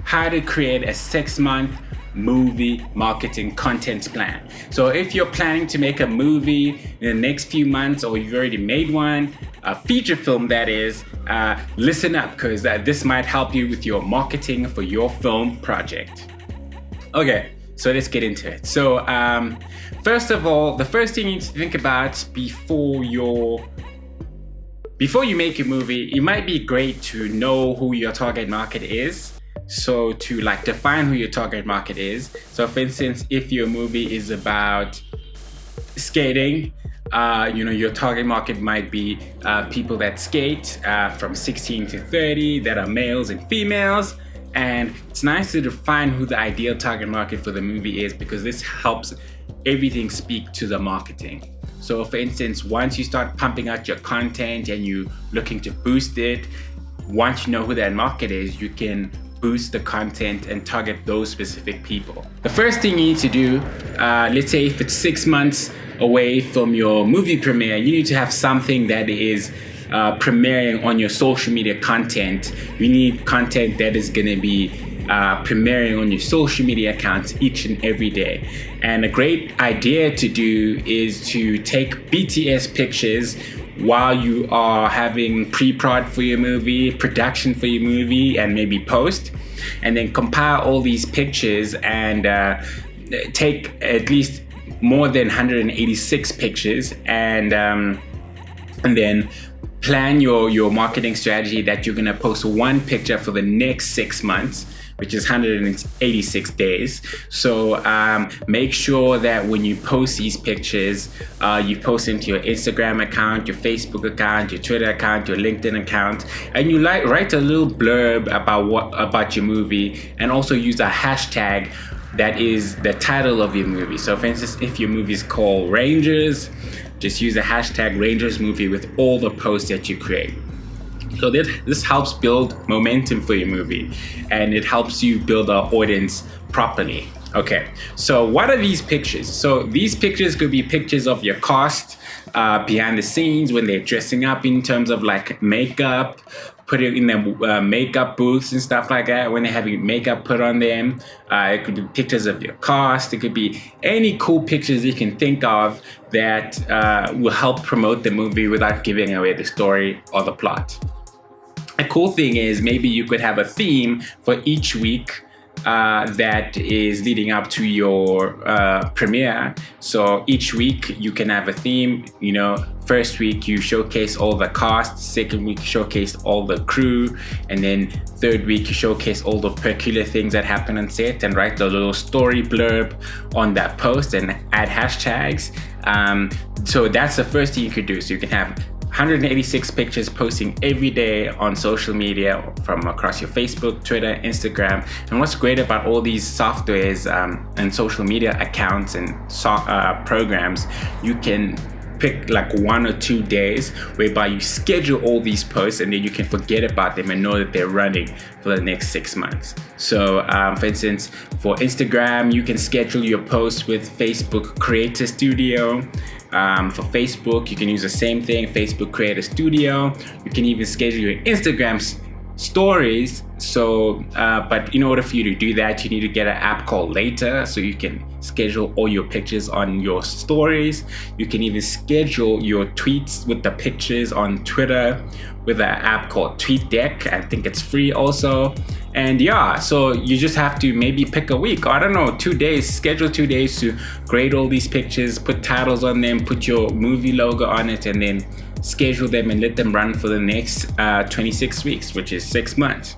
how to create a 6-month movie marketing content plan. So if you're planning to make a movie in the next few months, or you've already made one, a feature film that is, listen up, because this might help you with your marketing for your film project. Okay, so let's get into it. So first of all, the first thing you need to think about before you make a movie, it might be great to know who your target market is. So to define who your target market is. So for instance, if your movie is about skating, your target market might be people that skate from 16 to 30 that are males and females. And it's nice to define who the ideal target market for the movie is, because this helps everything speak to the marketing. So for instance, once you start pumping out your content and you're looking to boost it, once you know who that market is, you can boost the content and target those specific people. The first thing you need to do, let's say if it's 6 months away from your movie premiere, you need to have something that is premiering on your social media content. You need content that is going to be premiering on your social media accounts each and every day. And a great idea to do is to take BTS pictures while you are having pre-prod for your movie, production for your movie, and maybe post, and then compile all these pictures and take at least more than 186 pictures, and then plan your marketing strategy that you're gonna post one picture for the next 6 months, which is 186 days. So make sure that when you post these pictures, you post into your Instagram account, your Facebook account, your Twitter account, your LinkedIn account, and you write a little blurb about your movie, and also use a hashtag that is the title of your movie. So for instance, if your movie is called Rangers, just use the hashtag Rangers movie with all the posts that you create. So this helps build momentum for your movie, and it helps you build an audience properly. Okay, so what are these pictures? So these pictures could be pictures of your cast behind the scenes when they're dressing up in terms of makeup, put it in the makeup booths and stuff like that, when they're having makeup put on them. It could be pictures of your cast. It could be any cool pictures you can think of that will help promote the movie without giving away the story or the plot. A cool thing is maybe you could have a theme for each week that is leading up to your premiere. So each week you can have a theme. First week you showcase all the cast, second week you showcase all the crew, and then third week you showcase all the peculiar things that happen on set, and write the little story blurb on that post and add hashtags. So that's the first thing you could do. So you can have 186 pictures posting every day on social media from across your Facebook, Twitter, Instagram. And what's great about all these softwares and social media accounts and programs, you can pick 1 or 2 days whereby you schedule all these posts, and then you can forget about them and know that they're running for the next 6 months. So for instance, for Instagram, you can schedule your posts with Facebook Creator Studio. For Facebook, you can use the same thing, Facebook Creator Studio. You can even schedule your Instagram stories. So, but in order for you to do that, you need to get an app called Later, so you can schedule all your pictures on your stories. You can even schedule your tweets with the pictures on Twitter with an app called TweetDeck. I think it's free also. And yeah, so you just have to maybe pick a week, or 2 days, schedule 2 days to grade all these pictures, put titles on them, put your movie logo on it, and then schedule them and let them run for the next 26 weeks, which is 6 months.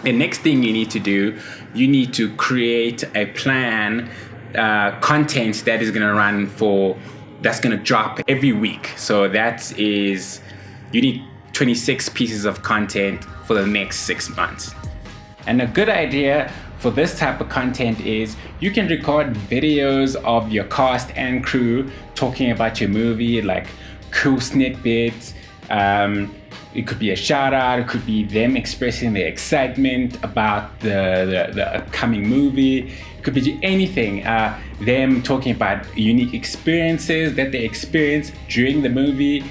The next thing you need to do, you need to create a plan, content that is that's gonna drop every week. So you need 26 pieces of content for the next 6 months. And a good idea for this type of content is you can record videos of your cast and crew talking about your movie, like cool snippets. It could be a shout out, it could be them expressing their excitement about the upcoming movie. It could be anything. Them talking about unique experiences that they experienced during the movie.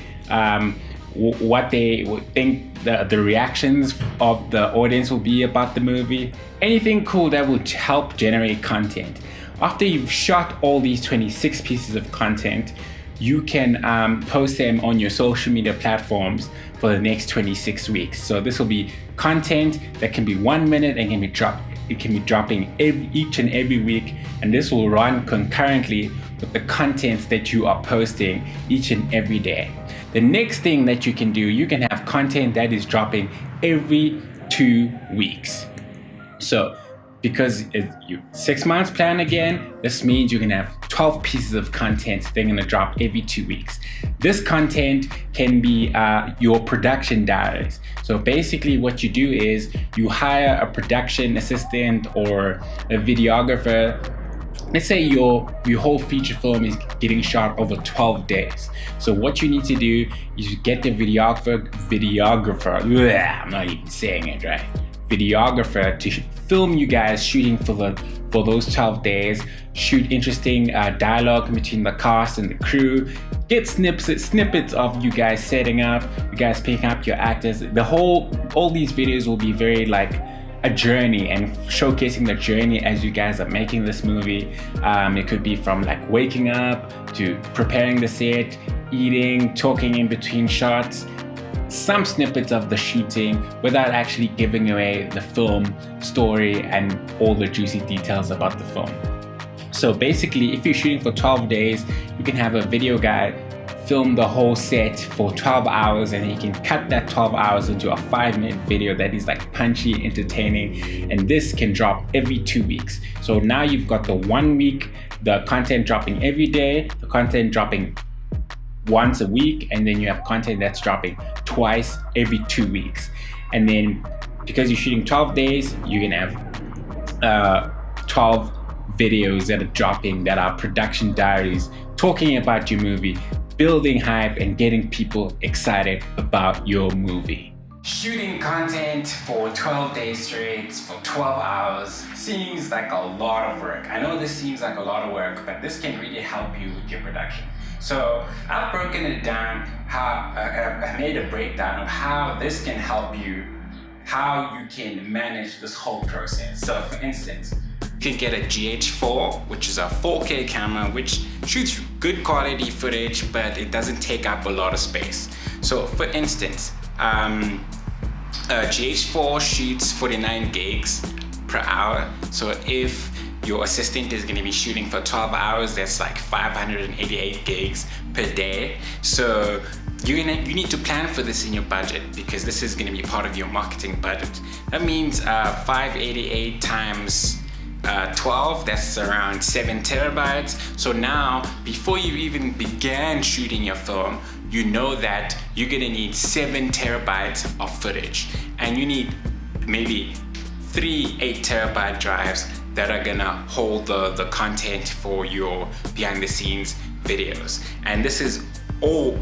what they would think the reactions of the audience will be about the movie. Anything cool that will help generate content. After you've shot all these 26 pieces of content, you can post them on your social media platforms for the next 26 weeks. So this will be content that can be 1 minute and it can be dropping each and every week, and this will run concurrently with the content that you are posting each and every day. The next thing that you can do, you can have content that is dropping every 2 weeks. So because it's 6 months plan again, this means you can have 12 pieces of content they're gonna drop every 2 weeks. This content can be your production diaries. So basically what you do is you hire a production assistant or a videographer. Let's say your whole feature film is getting shot over 12 days. So what you need to do is you get the videographer, I'm not even saying it right, videographer to film you guys shooting for those 12 days, shoot interesting dialogue between the cast and the crew, get snippets of you guys setting up, you guys picking up your actors. All these videos will be very like a journey and showcasing the journey as you guys are making this movie. It could be from like waking up to preparing the set, eating, talking in between shots, some snippets of the shooting without actually giving away the film story and all the juicy details about the film. So basically, if you're shooting for 12 days, you can have a video guy film the whole set for 12 hours, and you can cut that 12 hours into a 5-minute video that is like punchy, entertaining, and this can drop every 2 weeks. So now you've got the 1 week, the content dropping every day, the content dropping once a week, and then you have content that's dropping twice every 2 weeks. And then because you're shooting 12 days, you can have 12 videos that are dropping that are production diaries talking about your movie, building hype and getting people excited about your movie. Shooting content for 12 days straight for 12 hours seems like a lot of work. I know this seems like a lot of work, but this can really help you with your production. So I've broken it down, I made a breakdown of how this can help you, how you can manage this whole process. So for instance, you can get a GH4, which is a 4K camera, which shoots good quality footage, but it doesn't take up a lot of space. So for instance, a GH4 shoots 49 gigs per hour. So if your assistant is going to be shooting for 12 hours, that's like 588 gigs per day. So you need to plan for this in your budget, because this is going to be part of your marketing budget. That means 588 times 12, that's around 7 terabytes. So now, before you even began shooting your film, you know that you're gonna need 7 terabytes of footage, and you need maybe 3 8-terabyte drives that are gonna hold the content for your behind the scenes videos. And this is all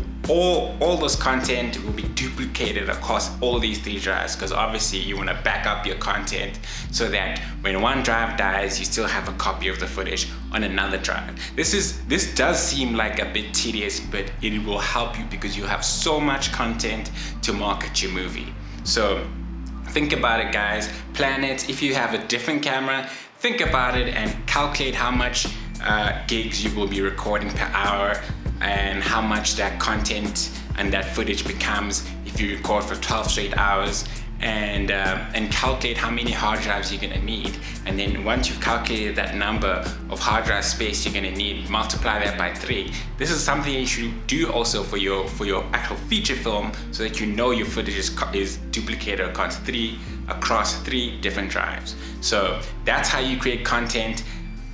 this content will be duplicated across all these 3 drives, because obviously you want to back up your content so that when one drive dies, you still have a copy of the footage on another drive. This does seem like a bit tedious, but it will help you because you have so much content to market your movie. So think about it, guys. Plan it. If you have a different camera, think about it and calculate how much gigs you will be recording per hour, and how much that content and that footage becomes if you record for 12 straight hours, and calculate how many hard drives you're gonna need. And then once you've calculated that number of hard drive space you're gonna need, multiply that by 3. This is something you should do also for your actual feature film, so that you know your footage is duplicated across 3 different drives. So that's how you create content,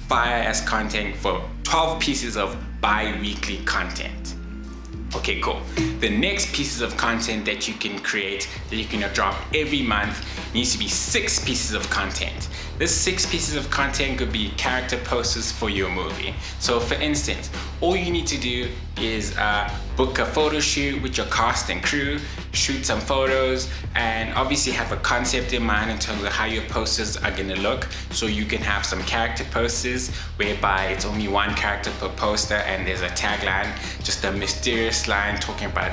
fire as content for 12 pieces of bi-weekly content. Okay, cool. The next pieces of content that you can create, that you can drop every month, needs to be 6 pieces of content. This 6 pieces of content could be character posters for your movie. So for instance, all you need to do is book a photo shoot with your cast and crew, shoot some photos, and obviously have a concept in mind in terms of how your posters are gonna look. So you can have some character posters whereby it's only 1 character per poster, and there's a tagline, just a mysterious line talking about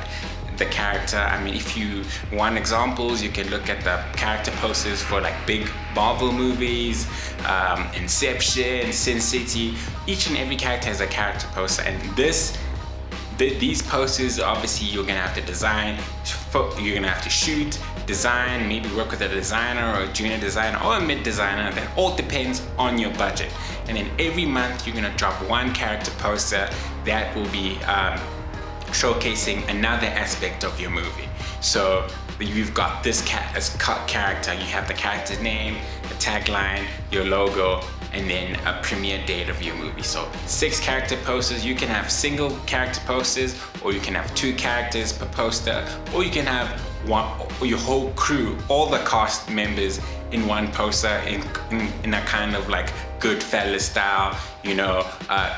the character. I mean, if you want examples, you can look at the character posters for like big Marvel movies, Inception, Sin City. Each and every character has a character poster, and these posters, obviously you're gonna have to design, you're gonna have to shoot, design, maybe work with a designer or a junior designer or a mid designer. That all depends on your budget. And then every month you're gonna drop one character poster that will be showcasing another aspect of your movie. So you've got this character, you have the character's name, the tagline, your logo, and then a premiere date of your movie. So 6 character posters. You can have single character posters, or you can have 2 characters per poster, or you can have one, or your whole crew, all the cast members in one poster in a kind of like Goodfellas style. You know,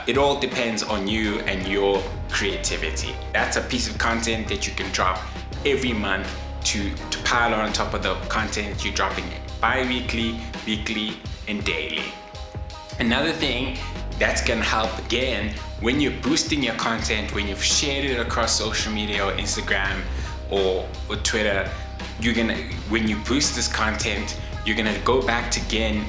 it all depends on you and your creativity. That's a piece of content that you can drop every month to pile on top of the content you're dropping bi-weekly, weekly, and daily. Another thing that's gonna help, again, when you're boosting your content, when you've shared it across social media or Instagram or Twitter, when you boost this content, you're gonna go back again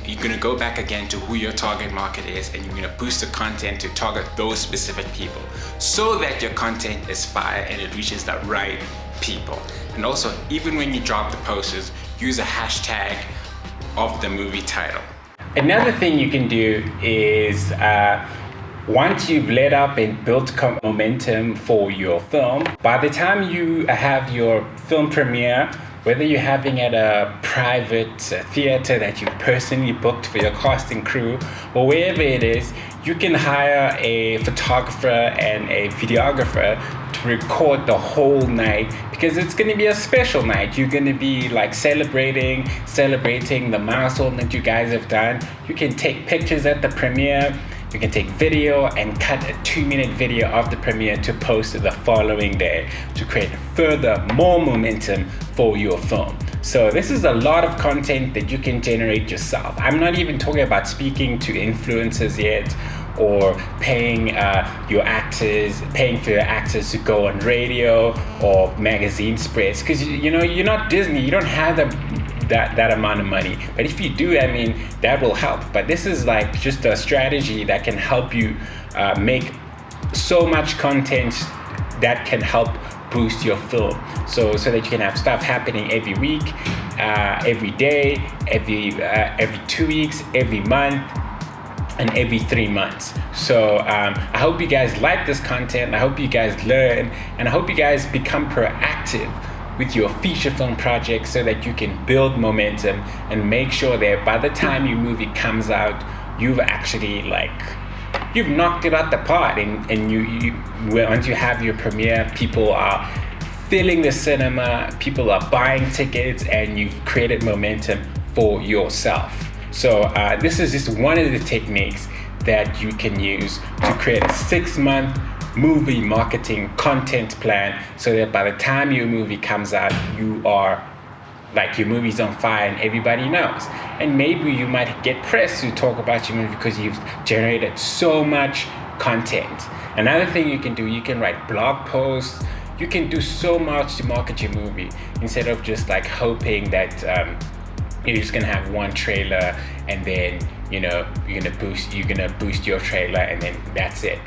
to who your target market is, and you're gonna boost the content to target those specific people so that your content is fire and it reaches the right people. And also, even when you drop the posters, use a hashtag of the movie title. Another thing you can do is once you've lit up and built momentum for your film, by the time you have your film premiere, whether you're having at a private theater that you personally booked for your cast and crew, or wherever it is, you can hire a photographer and a videographer to record the whole night, because it's going to be a special night. You're going to be like celebrating the milestone that you guys have done. You can take pictures at the premiere. You can take video and cut a 2-minute video of the premiere to post the following day to create more momentum for your film. So this is a lot of content that you can generate yourself. I'm not even talking about speaking to influencers yet, or paying for your actors to go on radio or magazine spreads, because you know, you're not Disney, you don't have that amount of money. But if you do, I mean, that will help. But this is like just a strategy that can help you make so much content that can help boost your film, so that you can have stuff happening every week, every day, every 2 weeks, every month, and every 3 months. So I hope you guys like this content. I hope you guys learn, and I hope you guys become proactive with your feature film project so that you can build momentum and make sure that by the time your movie comes out, you've actually you've knocked it out the park, and you once you have your premiere, people are filling the cinema, people are buying tickets, and you've created momentum for yourself. So this is just one of the techniques that you can use to create a 6-month movie marketing content plan, so that by the time your movie comes out, you are like, your movie's on fire and everybody knows. And maybe you might get press to talk about your movie because you've generated so much content. Another thing you can do, you can write blog posts. You can do so much to market your movie, instead of just like hoping that you're just gonna have one trailer and then, you know, you're gonna boost your trailer and then that's it.